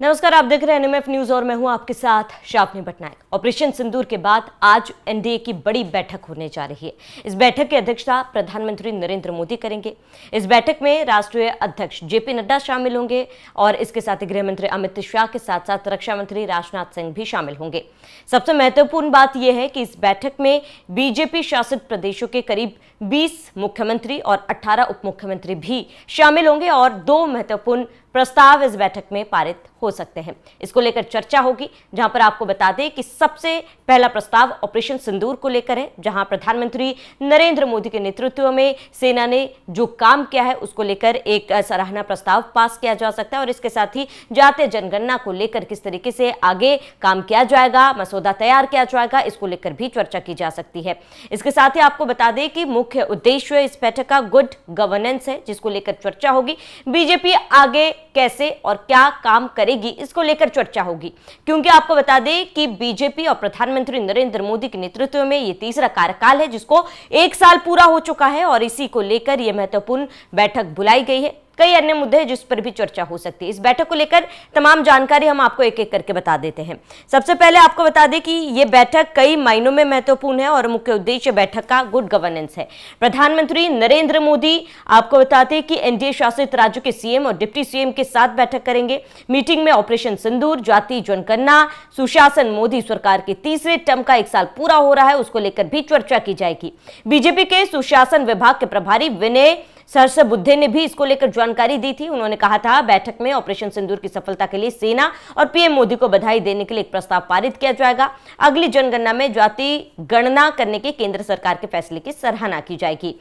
नमस्कार, आप देख रहे हैं एनएमएफ न्यूज और मैं हूं आपके साथ शापनी पटनायक। ऑपरेशन सिंदूर के बाद आज एनडीए की बड़ी बैठक होने जा रही है। इस बैठक की अध्यक्षता प्रधानमंत्री नरेंद्र मोदी करेंगे। इस बैठक में राष्ट्रीय अध्यक्ष जेपी नड्डा शामिल होंगे और इसके साथ ही गृह मंत्री अमित शाह के साथ साथ रक्षा मंत्री राजनाथ सिंह भी शामिल होंगे। सबसे महत्वपूर्ण बात यह है कि इस बैठक में बीजेपी शासित प्रदेशों के करीब 20 मुख्यमंत्री और 18 उप मुख्यमंत्री भी शामिल होंगे और 2 महत्वपूर्ण प्रस्ताव इस बैठक में पारित हो सकते हैं। इसको लेकर चर्चा होगी, जहां पर आपको बता दें कि सबसे पहला प्रस्ताव ऑपरेशन सिंदूर को लेकर है, जहां प्रधानमंत्री नरेंद्र मोदी के नेतृत्व में सेना ने जो काम किया है उसको लेकर एक सराहना प्रस्ताव पास किया जा सकता है और इसके साथ ही जातीय जनगणना को लेकर किस तरीके से आगे काम किया जाएगा, मसौदा तैयार किया जाएगा, इसको लेकर भी चर्चा की जा सकती है। इसके साथ ही आपको बता दें कि मुख्य उद्देश्य इस बैठक का गुड गवर्नेंस है, जिसको लेकर चर्चा होगी। बीजेपी आगे कैसे और क्या काम करेगी, इसको लेकर चर्चा होगी, क्योंकि आपको बता दें कि बीजेपी और प्रधानमंत्री नरेंद्र मोदी के नेतृत्व में ये तीसरा कार्यकाल है, जिसको 1 साल पूरा हो चुका है और इसी को लेकर यह महत्वपूर्ण बैठक बुलाई गई है। कई अन्य मुद्दे हैं जिस पर भी चर्चा हो सकती है। इस बैठक को लेकर तमाम जानकारी हम आपको एक एक करके बता देते हैं। सबसे पहले आपको बता दें कि यह बैठक कई मायनों में महत्वपूर्ण है और मुख्य उद्देश्य बैठक का गुड गवर्नेंस है। प्रधानमंत्री नरेंद्र मोदी आपको बताते हैं कि एनडीए शासित राज्यों के सीएम और डिप्टी सीएम के साथ बैठक करेंगे। मीटिंग में ऑपरेशन सिंदूर, जातीय जनगणना, सुशासन, मोदी सरकार के तीसरे टर्म का 1 साल पूरा हो रहा है, उसको लेकर भी चर्चा की जाएगी। बीजेपी के सुशासन विभाग के प्रभारी विनय सहस्त्रबुद्धे ने भी इसको लेकर जानकारी दी थी। उन्होंने कहा था बैठक में ऑपरेशन सिंदूर की सफलता के लिए सेना और पीएम मोदी को बधाई देने के लिए एक प्रस्ताव पारित किया जाएगा। अगली जनगणना में जाति गणना करने के केंद्र सरकार के फैसले की सराहना की जाएगी।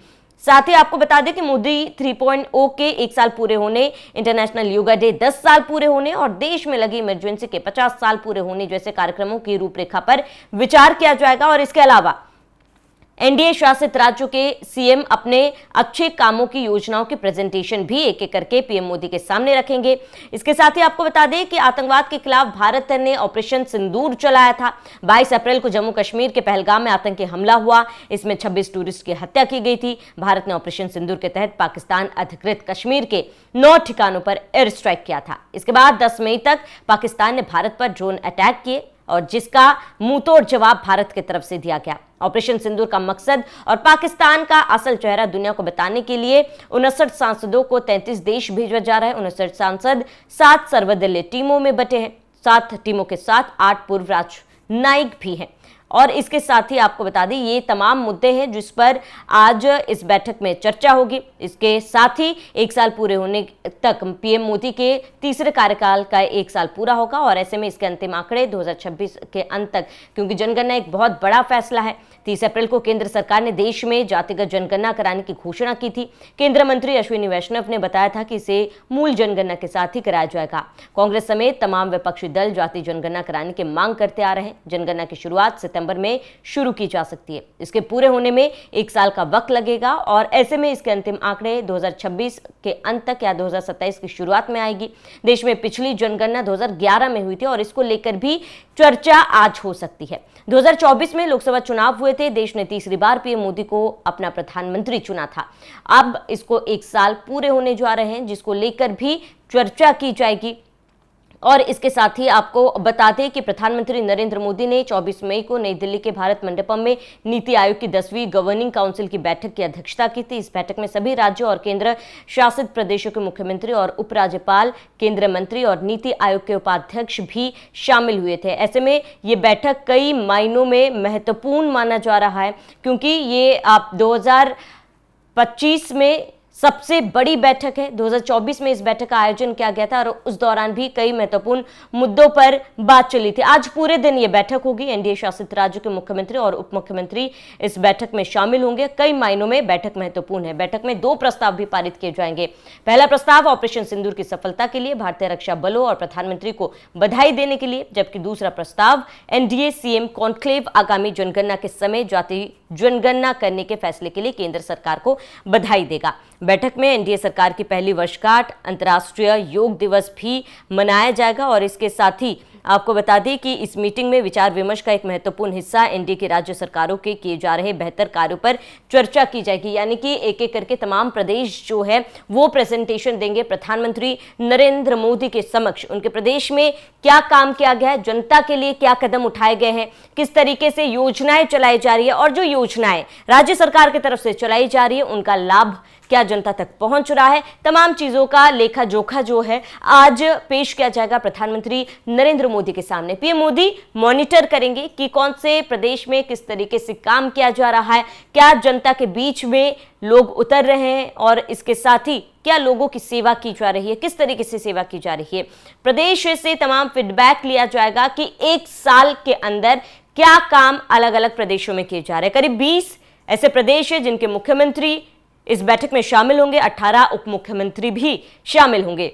साथ ही आपको बता दें कि मोदी 3.0 के 1 साल पूरे होने, इंटरनेशनल योगा डे 10 साल पूरे होने और देश में लगी इमरजेंसी के 50 साल पूरे होने जैसे कार्यक्रमों की रूपरेखा पर विचार किया जाएगा और इसके अलावा एनडीए शासित राज्यों के सीएम अपने अच्छे कामों की योजनाओं की प्रेजेंटेशन भी एक एक करके पीएम मोदी के सामने रखेंगे। इसके साथ ही आपको बता दें कि आतंकवाद के खिलाफ भारत ने ऑपरेशन सिंदूर चलाया था। 22 अप्रैल को जम्मू कश्मीर के पहलगाम में आतंकी हमला हुआ, इसमें 26 टूरिस्ट की हत्या की गई थी। भारत ने ऑपरेशन सिंदूर के तहत पाकिस्तान अधिकृत कश्मीर के 9 ठिकानों पर एयर स्ट्राइक किया था। इसके बाद 10 मई तक पाकिस्तान ने भारत पर ड्रोन अटैक किए और जिसका मुंहतोड़ जवाब भारत की तरफ से दिया गया। ऑपरेशन सिंदूर का मकसद और पाकिस्तान का असल चेहरा दुनिया को बताने के लिए 59 सांसदों को 33 देश भेजा जा रहा है। 59 सांसद 7 सर्वदलीय टीमों में बटे हैं। 7 टीमों के साथ 8 पूर्व राजनयिक भी हैं। और इसके साथ ही आपको बता दें ये तमाम मुद्दे हैं जिस पर आज इस बैठक में चर्चा होगी। इसके साथ ही 1 साल पूरे होने तक पीएम मोदी के तीसरे कार्यकाल का 1 साल पूरा होगा और ऐसे में इसके अंतिम आंकड़े 2026 के अंत तक, क्योंकि जनगणना एक बहुत बड़ा फैसला है। 30 अप्रैल को केंद्र सरकार ने देश में जातिगत जनगणना कराने की घोषणा की थी। केंद्रीय मंत्री अश्विनी वैष्णव ने बताया था कि इसे मूल जनगणना के साथ ही कराया जाएगा। कांग्रेस समेत तमाम विपक्षी दल जातीय जनगणना कराने की मांग करते आ रहे हैं। जनगणना की शुरुआत सितंबर में शुरू की जा सकती है। इसके पूरे होने में 1 साल का वक्त लगेगा और ऐसे में इसके अंतिम आंकड़े 2026 के अंत तक या 2027 की शुरुआत में आएगी। देश में पिछली जनगणना 2011 में हुई थी और इसको लेकर भी चर्चा आज हो सकती है। 2024 में लोकसभा चुनाव हुए थे। देश ने तीसरी बार पीएम मोदी को अपना प्रधानमंत्री चुना था। अब इसको 1 साल पूरे होने जा रहे हैं, जिसको लेकर भी चर्चा की जाएगी। और इसके साथ ही आपको बता दें कि प्रधानमंत्री नरेंद्र मोदी ने 24 मई को नई दिल्ली के भारत मंडपम में नीति आयोग की 10वीं गवर्निंग काउंसिल की बैठक की अध्यक्षता की थी। इस बैठक में सभी राज्यों और केंद्र शासित प्रदेशों के मुख्यमंत्री और उपराज्यपाल, केंद्रीय मंत्री और नीति आयोग के उपाध्यक्ष भी शामिल हुए थे। ऐसे में ये बैठक कई मायनों में महत्वपूर्ण माना जा रहा है, क्योंकि ये आप 2025 में सबसे बड़ी बैठक है। 2024 में इस बैठक का आयोजन किया गया था और उस दौरान भी कई महत्वपूर्ण मुद्दों पर बात चली थी। आज पूरे दिन ये बैठक होगी। एनडीए शासित राज्यों के मुख्यमंत्री और उप मुख्यमंत्री इस बैठक में शामिल होंगे। कई मायनों में बैठक महत्वपूर्ण है। बैठक में 2 प्रस्ताव भी पारित किए जाएंगे। पहला प्रस्ताव ऑपरेशन सिंदूर की सफलता के लिए भारतीय रक्षा बलों और प्रधानमंत्री को बधाई देने के लिए, जबकि दूसरा प्रस्ताव एनडीए सीएम कॉन्क्लेव आगामी जनगणना के समय जातीय जनगणना करने के फैसले के लिए केंद्र सरकार को बधाई देगा। बैठक में एनडीए सरकार की पहली वर्षगांठ, अंतर्राष्ट्रीय योग दिवस भी मनाया जाएगा और इसके साथ ही आपको बता दें कि इस मीटिंग में विचार विमर्श का एक महत्वपूर्ण हिस्सा एनडीए की राज्य सरकारों के किए जा रहे बेहतर कार्यों पर चर्चा की जाएगी। यानी कि एक एक करके तमाम प्रदेश जो है वो प्रेजेंटेशन देंगे प्रधानमंत्री नरेंद्र मोदी के समक्ष। उनके प्रदेश में क्या काम किया गया है, जनता के लिए क्या कदम उठाए गए हैं, किस तरीके से योजनाएं चलाई जा रही है और जो योजनाएं राज्य सरकार की तरफ से चलाई जा रही है उनका लाभ क्या जनता तक पहुंच रहा है, तमाम चीजों का लेखा जोखा जो है आज पेश किया जाएगा प्रधानमंत्री नरेंद्र मोदी के सामने। पीएम मोदी मॉनिटर करेंगे कि कौन से प्रदेश में किस तरीके से काम किया जा रहा है, क्या जनता के बीच में लोग उतर रहे हैं और इसके साथ ही क्या लोगों की सेवा की जा रही है, किस तरीके से सेवा की जा रही है। प्रदेश से तमाम फीडबैक लिया जाएगा कि एक साल के अंदर क्या काम अलग अलग प्रदेशों में किए जा रहे हैं। करीब 20 ऐसे प्रदेश है जिनके मुख्यमंत्री इस बैठक में शामिल होंगे, 18 उप मुख्यमंत्री भी शामिल होंगे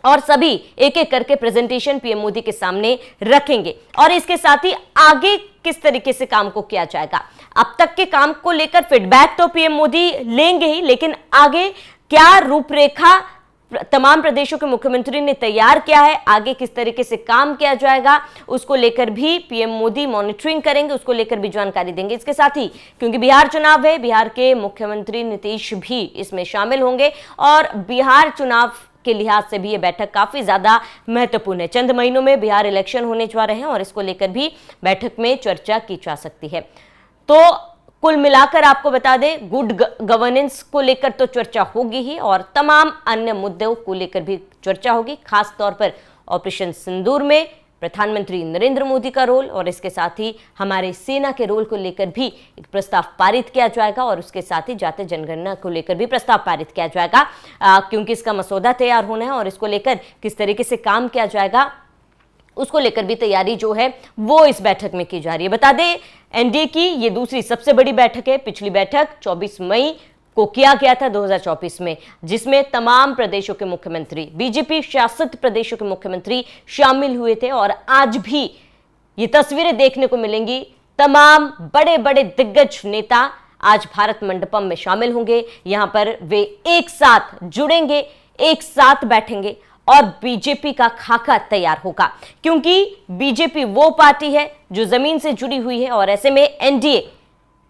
और सभी एक एक करके प्रेजेंटेशन पीएम मोदी के सामने रखेंगे और इसके साथ ही आगे किस तरीके से काम को किया जाएगा। अब तक के काम को लेकर फीडबैक तो पीएम मोदी लेंगे ही, लेकिन आगे क्या रूपरेखा तमाम प्रदेशों के मुख्यमंत्री ने तैयार किया है, आगे किस तरीके से काम किया जाएगा, उसको लेकर भी पीएम मोदी मॉनिटरिंग करेंगे, उसको लेकर भी जानकारी देंगे। इसके साथ ही क्योंकि बिहार चुनाव है, बिहार के मुख्यमंत्री नीतीश भी इसमें शामिल होंगे और बिहार चुनाव के लिहाज से भी ये बैठक काफी ज्यादा महत्वपूर्ण है। चंद महीनों में बिहार इलेक्शन होने जा रहे हैं और इसको लेकर भी बैठक में चर्चा की जा सकती है। तो कुल मिलाकर आपको बता दें, गुड गवर्नेंस को लेकर तो चर्चा होगी ही और तमाम अन्य मुद्दों को लेकर भी चर्चा होगी। खास तौर पर ऑपरेशन सिंदूर में प्रधानमंत्री नरेंद्र मोदी का रोल और इसके साथ ही हमारे सेना के रोल को लेकर भी एक प्रस्ताव पारित किया जाएगा और उसके साथ ही जातीय जनगणना को लेकर भी प्रस्ताव पारित किया जाएगा, क्योंकि इसका मसौदा तैयार होना है और इसको लेकर किस तरीके से काम किया जाएगा उसको लेकर भी तैयारी जो है वो इस बैठक में की जा रही है। बता दें, एनडीए की ये दूसरी सबसे बड़ी बैठक है। पिछली बैठक 24 मई को किया गया था 2024 में, जिसमें तमाम प्रदेशों के मुख्यमंत्री, बीजेपी शासित प्रदेशों के मुख्यमंत्री शामिल हुए थे और आज भी ये तस्वीरें देखने को मिलेंगी। तमाम बड़े बड़े दिग्गज नेता आज भारत मंडपम में शामिल होंगे। यहां पर वे एक साथ जुड़ेंगे, एक साथ बैठेंगे और बीजेपी का खाका तैयार होगा, क्योंकि बीजेपी वो पार्टी है जो जमीन से जुड़ी हुई है और ऐसे में एनडीए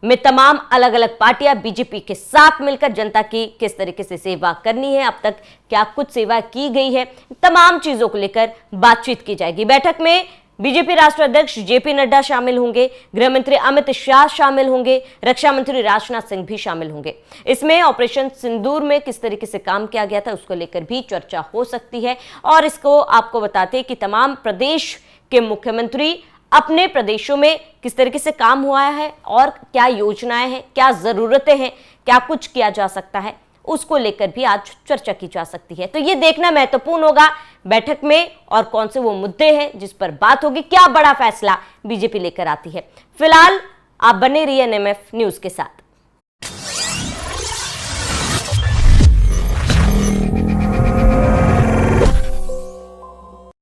में तमाम अलग अलग पार्टियां बीजेपी के साथ मिलकर जनता की किस तरीके से सेवा करनी है, अब तक क्या कुछ सेवा की गई है, तमाम चीजों को लेकर बातचीत की जाएगी। बैठक में बीजेपी राष्ट्रीय अध्यक्ष जेपी नड्डा शामिल होंगे, गृह मंत्री अमित शाह शामिल होंगे, रक्षा मंत्री राजनाथ सिंह भी शामिल होंगे। इसमें ऑपरेशन सिंदूर में किस तरीके से काम किया गया था उसको लेकर भी चर्चा हो सकती है और इसको आपको बताते हैं कि तमाम प्रदेश के मुख्यमंत्री अपने प्रदेशों में किस तरीके से काम हुआ है और क्या योजनाएं हैं, क्या जरूरतें हैं, क्या कुछ किया जा सकता है, उसको लेकर भी आज चर्चा की जा सकती है। तो ये देखना महत्वपूर्ण होगा बैठक में और कौन से वो मुद्दे हैं जिस पर बात होगी, क्या बड़ा फैसला बीजेपी लेकर आती है। फिलहाल आप बने रहिए एनएमएफ न्यूज के साथ।